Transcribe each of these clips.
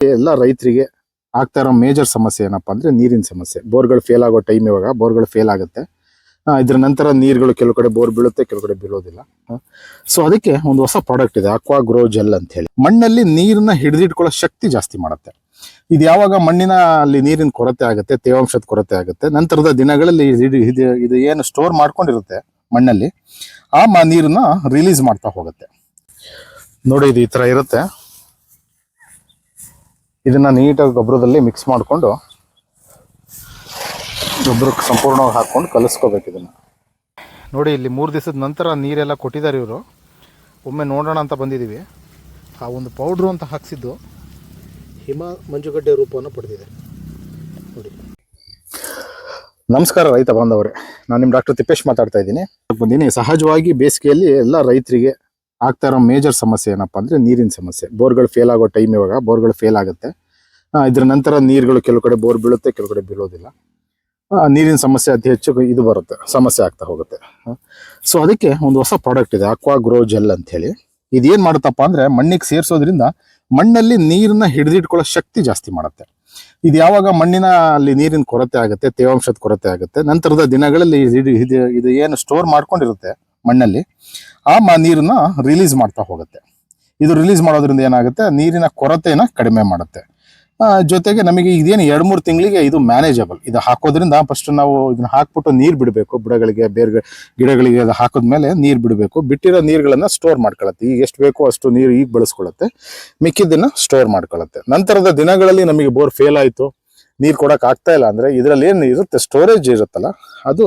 ಎಲ್ಲ ರೈತರಿಗೆ ಆಗ್ತಾ ಇರೋ ಮೇಜರ್ ಸಮಸ್ಯೆ ಏನಪ್ಪಾ ಅಂದ್ರೆ ನೀರಿನ ಸಮಸ್ಯೆ. ಬೋರ್ಗಳು ಫೇಲ್ ಆಗೋ ಟೈಮ್ ಇವಾಗ ಬೋರ್ಗಳು ಫೇಲ್ ಆಗುತ್ತೆ. ಇದ್ರ ನಂತರ ನೀರುಗಳು ಕೆಲವು ಕಡೆ ಬೋರ್ ಬೀಳುತ್ತೆ, ಕೆಲವು ಕಡೆ ಬೀಳೋದಿಲ್ಲ. ಸೊ ಅದಕ್ಕೆ ಒಂದು ಹೊಸ ಪ್ರಾಡಕ್ಟ್ ಇದೆ, ಅಕ್ವಾ ಗ್ರೋ ಜೆಲ್ ಅಂತ ಹೇಳಿ. ಮಣ್ಣಲ್ಲಿ ನೀರನ್ನ ಹಿಡಿದಿಟ್ಕೊಳ್ಳೋ ಶಕ್ತಿ ಜಾಸ್ತಿ ಮಾಡುತ್ತೆ. ಇದು ಯಾವಾಗ ಮಣ್ಣಿನ ಅಲ್ಲಿ ನೀರಿನ ಕೊರತೆ ಆಗುತ್ತೆ, ತೇವಾಂಶದ ಕೊರತೆ ಆಗುತ್ತೆ, ನಂತರದ ದಿನಗಳಲ್ಲಿ ಇದು ಏನು ಸ್ಟೋರ್ ಮಾಡ್ಕೊಂಡಿರುತ್ತೆ ಮಣ್ಣಲ್ಲಿ, ಆ ನೀರನ್ನ ರಿಲೀಸ್ ಮಾಡ್ತಾ ಹೋಗುತ್ತೆ. ನೋಡಿ, ಇದು ಈ ತರ ಇರುತ್ತೆ. ಇದನ್ನ ನೀಟಾಗಿ ಗೊಬ್ಬರದಲ್ಲಿ ಮಿಕ್ಸ್ ಮಾಡಿಕೊಂಡು ಗೊಬ್ಬರಕ್ಕೆ ಸಂಪೂರ್ಣವಾಗಿ ಹಾಕ್ಕೊಂಡು ಕಲಿಸ್ಕೋಬೇಕು. ಇದನ್ನ ನೋಡಿ, ಇಲ್ಲಿ 3 ದಿವಸದ ನಂತರ ನೀರೆಲ್ಲ ಕೊಟ್ಟಿದ್ದಾರೆ ಇವರು. ಒಮ್ಮೆ ನೋಡೋಣ ಅಂತ ಬಂದಿದ್ದೀವಿ. ಆ ಒಂದು ಪೌಡ್ರು ಅಂತ ಹಾಕ್ಸಿದ್ದು ಹಿಮ ಮಂಜುಗಡ್ಡೆ ರೂಪವನ್ನು ಪಡೆದಿದೆ ನೋಡಿ. ನಮಸ್ಕಾರ ರೈತ ಬಾಂಧವರೇ, ನಾನು ನಿಮ್ಮ ಡಾಕ್ಟರ್ ತಿಪ್ಪೇಶ್ ಮಾತಾಡ್ತಾ ಇದ್ದೀನಿ. ಸಹಜವಾಗಿ ಬೇಸಿಗೆಯಲ್ಲಿ ಎಲ್ಲ ರೈತರಿಗೆ ಆಗ್ತಾ ಇರೋ ಮೇಜರ್ ಸಮಸ್ಯೆ ಏನಪ್ಪಾ ಅಂದ್ರೆ ನೀರಿನ ಸಮಸ್ಯೆ. ಬೋರ್ಗಳು ಫೇಲ್ ಆಗೋ ಟೈಮ್ ಇವಾಗ ಬೋರ್ಗಳು ಫೇಲ್ ಆಗುತ್ತೆ. ಇದ್ರ ನಂತರ ನೀರುಗಳು ಕೆಲವು ಕಡೆ ಬೋರ್ ಬೀಳುತ್ತೆ, ಕೆಲವು ಕಡೆ ಬೀಳೋದಿಲ್ಲ. ನೀರಿನ ಸಮಸ್ಯೆ ಅತಿ ಹೆಚ್ಚು ಇದು ಬರುತ್ತೆ, ಸಮಸ್ಯೆ ಆಗ್ತಾ ಹೋಗುತ್ತೆ. ಸೊ ಅದಕ್ಕೆ ಒಂದು ಹೊಸ ಪ್ರಾಡಕ್ಟ್ ಇದೆ, ಅಕ್ವಾ ಗ್ರೋ ಜೆಲ್ ಅಂತ ಹೇಳಿ. ಇದೇನ್ ಮಾಡುತ್ತಪ್ಪ ಅಂದ್ರೆ ಮಣ್ಣಿಗೆ ಸೇರಿಸೋದ್ರಿಂದ ಮಣ್ಣಲ್ಲಿ ನೀರನ್ನ ಹಿಡಿದಿಟ್ಕೊಳ್ಳೋ ಶಕ್ತಿ ಜಾಸ್ತಿ ಮಾಡುತ್ತೆ. ಇದು ಯಾವಾಗ ಮಣ್ಣಿನ ಅಲ್ಲಿ ನೀರಿನ ಕೊರತೆ ಆಗುತ್ತೆ, ತೇವಾಂಶದ ಕೊರತೆ ಆಗುತ್ತೆ, ನಂತರದ ದಿನಗಳಲ್ಲಿ ಇದು ಏನು ಸ್ಟೋರ್ ಮಾಡ್ಕೊಂಡಿರುತ್ತೆ ಮಣ್ಣಲ್ಲಿ, ಆ ನೀರನ್ನ ರಿಲೀಸ್ ಮಾಡ್ತಾ ಹೋಗುತ್ತೆ. ಇದು ರಿಲೀಸ್ ಮಾಡೋದ್ರಿಂದ ಏನಾಗುತ್ತೆ, ನೀರಿನ ಕೊರತೆನ ಕಡಿಮೆ ಮಾಡುತ್ತೆ. ಜೊತೆಗೆ ನಮಗೆ ಇದೇನು 2-3 ತಿಂಗಳಿಗೆ ಇದು ಮ್ಯಾನೇಜಬಲ್. ಇದು ಹಾಕೋದ್ರಿಂದ ಫಸ್ಟ್ ನಾವು ಇದನ್ನ ಹಾಕ್ಬಿಟ್ಟು ನೀರು ಬಿಡಬೇಕು, ಬುಡಗಳಿಗೆ ಬೇರೆ ಗಿಡಗಳಿಗೆ ಅದು ಹಾಕಿದ್ಮೇಲೆ ನೀರು ಬಿಡಬೇಕು. ಬಿಟ್ಟಿರೋ ನೀರುಗಳನ್ನ ಸ್ಟೋರ್ ಮಾಡ್ಕೊಳ್ಳುತ್ತೆ. ಈಗ ಎಷ್ಟು ಬೇಕೋ ಅಷ್ಟು ನೀರು ಈಗ ಬಳಸ್ಕೊಳ್ಳುತ್ತೆ, ಮಿಕ್ಕಿದ್ದನ್ನ ಸ್ಟೋರ್ ಮಾಡ್ಕೊಳ್ಳುತ್ತೆ. ನಂತರದ ದಿನಗಳಲ್ಲಿ ನಮಗೆ ಬೋರ್ ಫೇಲ್ ಆಯಿತು, ನೀರು ಕೊಡಕ್ಕೆ ಆಗ್ತಾ ಇಲ್ಲ ಅಂದ್ರೆ ಇದರಲ್ಲಿ ಏನು ಇರುತ್ತೆ, ಸ್ಟೋರೇಜ್ ಇರುತ್ತಲ್ಲ,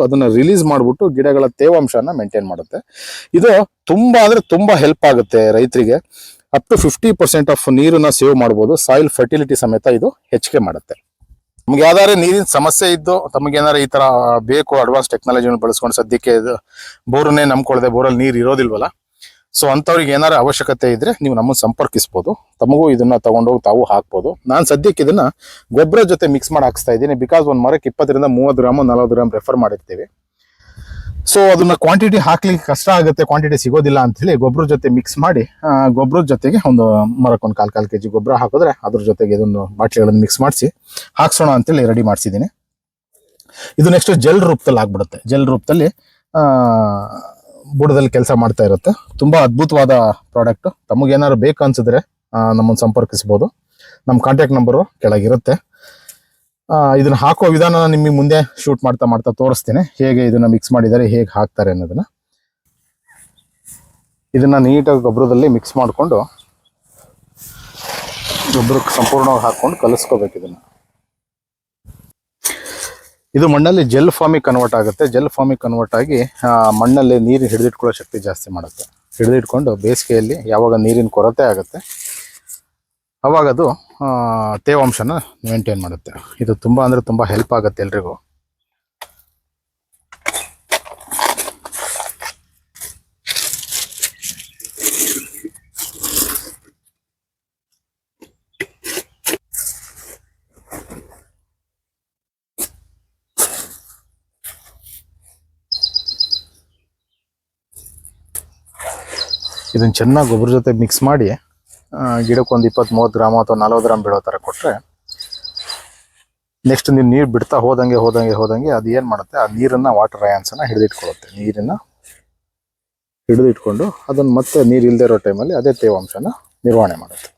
ಅದನ್ನ ರಿಲೀಸ್ ಮಾಡಿಬಿಟ್ಟು ಗಿಡಗಳ ತೇವಾಂಶನ ಮೇಂಟೈನ್ ಮಾಡುತ್ತೆ. ಇದು ತುಂಬಾ ಅಂದ್ರೆ ತುಂಬಾ ಹೆಲ್ಪ್ ಆಗುತ್ತೆ ರೈತರಿಗೆ. ಅಪ್ ಟು 50% ಆಫ್ ನೀರನ್ನ ಸೇವ್ ಮಾಡ್ಬೋದು. ಸಾಯಿಲ್ ಫರ್ಟಿಲಿಟಿ ಸಮೇತ ಇದು ಹೆಚ್ಚಿಗೆ ಮಾಡುತ್ತೆ. ನಮ್ಗೆ ಯಾವ್ದಾದ್ರು ನೀರಿನ ಸಮಸ್ಯೆ ಇದ್ದು ತಮಗೇನಾರು ಈ ತರ ಬೇಕು ಅಡ್ವಾನ್ಸ್ ಟೆಕ್ನಾಲಜಿನ ಬಳಸ್ಕೊಂಡು, ಸದ್ಯಕ್ಕೆ ಇದು ಬೋರನ್ನೇ ನಂಬ್ಕೊಳ್ದೆ, ಬೋರಲ್ಲಿ ನೀರು ಇರೋದಿಲ್ವಲ್ಲ, ಸೊ ಅಂಥವ್ರಿಗೆ ಏನಾರು ಅವಶ್ಯಕತೆ ಇದ್ರೆ ನೀವು ನಮ್ಮನ್ನು ಸಂಪರ್ಕಿಸ್ಬೋದು. ತಮಗೂ ಇದನ್ನ ತಗೊಂಡೋಗಿ ತಾವು ಹಾಕ್ಬೋದು. ನಾನು ಸದ್ಯಕ್ಕೆ ಇದನ್ನ ಗೊಬ್ಬರ ಜೊತೆ ಮಿಕ್ಸ್ ಮಾಡಿ ಹಾಕ್ಸ್ತಾ ಇದ್ದೀನಿ. ಬಿಕಾಸ್ ಒಂದು ಮರಕ್ಕೆ 20-30 ಗ್ರಾಮ್ 40 ಗ್ರಾಮ್ ರೆಫರ್ ಮಾಡಿರ್ತೀವಿ. ಸೊ ಅದನ್ನ ಕ್ವಾಂಟಿಟಿ ಹಾಕ್ಲಿಕ್ಕೆ ಕಷ್ಟ ಆಗುತ್ತೆ, ಕ್ವಾಂಟಿಟಿ ಸಿಗೋದಿಲ್ಲ ಅಂತ ಹೇಳಿ ಗೊಬ್ಬರ ಜೊತೆ ಮಿಕ್ಸ್ ಮಾಡಿ, ಗೊಬ್ಬರದ ಜೊತೆಗೆ ಒಂದು ಮರಕ್ಕೆ ಒಂದು 1/4 kg ಗೊಬ್ಬರ ಹಾಕಿದ್ರೆ ಅದ್ರ ಜೊತೆಗೆ ಇದೊಂದು ಬಾಟ್ಲಿಗಳನ್ನು ಮಿಕ್ಸ್ ಮಾಡಿಸಿ ಹಾಕ್ಸೋಣ ಅಂತೇಳಿ ರೆಡಿ ಮಾಡಿಸಿದ್ದೀನಿ. ಇದು ನೆಕ್ಸ್ಟ್ ಜೆಲ್ ರೂಪದಲ್ಲಿ ಆಗ್ಬಿಡುತ್ತೆ. ಜೆಲ್ ರೂಪದಲ್ಲಿ ಬುಡದಲ್ಲಿ ಕೆಲಸ ಮಾಡ್ತಾ ಇರುತ್ತೆ. ತುಂಬಾ ಅದ್ಭುತವಾದ ಪ್ರಾಡಕ್ಟ್. ತಮಗೇನಾದ್ರು ಬೇಕು ಅನ್ಸಿದ್ರೆ ನಮ್ಮನ್ನು ಸಂಪರ್ಕಿಸ್ಬೋದು. ನಮ್ಮ ಕಾಂಟ್ಯಾಕ್ಟ್ ನಂಬರು ಕೆಳಗಿರುತ್ತೆ. ಇದನ್ನ ಹಾಕೋ ವಿಧಾನ ನಿಮಗೆ ಮುಂದೆ ಶೂಟ್ ಮಾಡ್ತಾ ತೋರಿಸ್ತೇನೆ, ಹೇಗೆ ಇದನ್ನ ಮಿಕ್ಸ್ ಮಾಡಿದ್ದಾರೆ, ಹೇಗೆ ಹಾಕ್ತಾರೆ ಅನ್ನೋದನ್ನ. ಇದನ್ನ ನೀಟಾಗಿ ಗೊಬ್ಬರದಲ್ಲಿ ಮಿಕ್ಸ್ ಮಾಡಿಕೊಂಡು ಗೊಬ್ಬರಕ್ಕೆ ಸಂಪೂರ್ಣವಾಗಿ ಹಾಕೊಂಡು ಕಲಿಸ್ಕೋಬೇಕು. ಇದು ಮಣ್ಣಲ್ಲಿ ಜೆಲ್ ಫಾರ್ಮಿಗೆ ಕನ್ವರ್ಟ್ ಆಗುತ್ತೆ. ಜೆಲ್ ಫಾರ್ಮಿಗೆ ಕನ್ವರ್ಟ್ ಆಗಿ ಮಣ್ಣಲ್ಲಿ ನೀರು ಹಿಡಿದಿಟ್ಕೊಳ್ಳೋ ಶಕ್ತಿ ಜಾಸ್ತಿ ಮಾಡುತ್ತೆ. ಹಿಡಿದಿಟ್ಕೊಂಡು ಬೇಸಿಗೆಯಲ್ಲಿ ಯಾವಾಗ ನೀರಿನ ಕೊರತೆ ಆಗುತ್ತೆ ಅವಾಗ ಅದು ತೇವಾಂಶನ ಮೇಂಟೈನ್ ಮಾಡುತ್ತೆ. ಇದು ತುಂಬ ಅಂದರೆ ತುಂಬ ಹೆಲ್ಪ್ ಆಗುತ್ತೆ ಎಲ್ರಿಗೂ. ಇದನ್ನು ಚೆನ್ನಾಗಿ ಗೊಬ್ಬರ ಜೊತೆ ಮಿಕ್ಸ್ ಮಾಡಿ ಗಿಡಕ್ಕೆ ಒಂದು 20-30 ಗ್ರಾಮ್ ಅಥವಾ 40 ಗ್ರಾಮ್ ಬೀಳೋ ಥರ ಕೊಟ್ಟರೆ, ನೆಕ್ಸ್ಟ್ ನೀವು ನೀರು ಬಿಡ್ತಾ ಹೋದಂಗೆ ಅದು ಏನು ಮಾಡುತ್ತೆ, ಆ ನೀರನ್ನು ವಾಟರ್ ಅಯಾನ್ಸನ್ನು ಹಿಡಿದಿಟ್ಕೊಳ್ಳುತ್ತೆ. ನೀರನ್ನು ಹಿಡಿದಿಟ್ಕೊಂಡು ಅದನ್ನು ಮತ್ತೆ ನೀರು ಇಲ್ಲದೆ ಇರೋ ಟೈಮಲ್ಲಿ ಅದೇ ತೇವಾಂಶನ ನಿರ್ವಹಣೆ ಮಾಡುತ್ತೆ.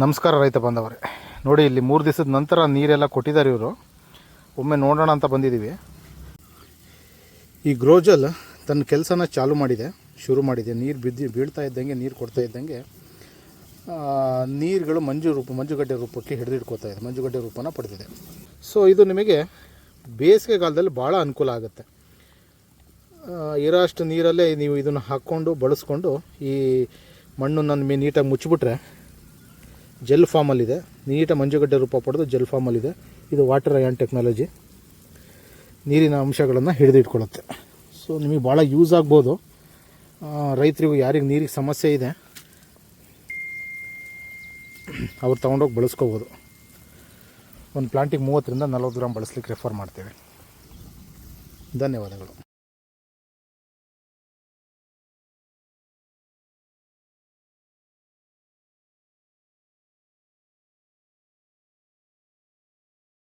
ನಮಸ್ಕಾರ ರೈತ ಬಾಂಧವರೇ, ನೋಡಿ ಇಲ್ಲಿ 3 ದಿವಸದ ನಂತರ ನೀರೆಲ್ಲ ಕೊಟ್ಟಿದ್ದಾರೆ ಇವರು. ಒಮ್ಮೆ ನೋಡೋಣ ಅಂತ ಬಂದಿದ್ದೀವಿ. ಈ ಗ್ರೋಜಲ್ ತನ್ನ ಕೆಲಸನ ಶುರು ಮಾಡಿದೆ. ನೀರು ಬೀಳ್ತಾ ಇದ್ದಂಗೆ, ನೀರು ಕೊಡ್ತಾ ಇದ್ದಂಗೆ ನೀರುಗಳು ಮಂಜುಗಡ್ಡೆ ರೂಪಕ್ಕೆ ಹಿಡಿದಿಟ್ಕೋತಾ ಇದೆ, ಮಂಜುಗಡ್ಡೆ ರೂಪನ ಪಡೆದಿದೆ. ಸೊ ಇದು ನಿಮಗೆ ಬೇಸಿಗೆಗಾಲದಲ್ಲಿ ಭಾಳ ಅನುಕೂಲ ಆಗುತ್ತೆ. ಇರೋ ಅಷ್ಟು ನೀರಲ್ಲೇ ನೀವು ಇದನ್ನು ಹಾಕ್ಕೊಂಡು ಬಳಸ್ಕೊಂಡು ಈ ಮಣ್ಣನ್ನು ನೀಟಾಗಿ ಮುಚ್ಚಿಬಿಟ್ರೆ ಜೆಲ್ ಫಾರ್ಮಲ್ಲಿದೆ, ನೀಟಾಗಿ ಮಂಜುಗಡ್ಡೆ ರೂಪ ಪಡೆದು ಜೆಲ್ ಫಾರ್ಮಲ್ಲಿದೆ. ಇದು ವಾಟರ್ ಅಯಾನ್ ಟೆಕ್ನಾಲಜಿ, ನೀರಿನ ಅಂಶಗಳನ್ನು ಹಿಡಿದಿಟ್ಕೊಳ್ಳುತ್ತೆ. ಸೊ ನಿಮಗೆ ಭಾಳ ಯೂಸ್ ಆಗ್ಬೋದು. ರೈತರಿಗೂ ಯಾರಿಗೆ ನೀರಿಗೆ ಸಮಸ್ಯೆ ಇದೆ ಅವ್ರು ತೊಗೊಂಡೋಗಿ ಬಳಸ್ಕೋಬೋದು. ಒಂದು ಪ್ಲಾಂಟಿಗೆ 30 ರಿಂದ 40 ಗ್ರಾಮ್ ಬಳಸಲಿಕ್ಕೆ ರೆಫರ್ ಮಾಡ್ತೇವೆ. ಧನ್ಯವಾದಗಳು.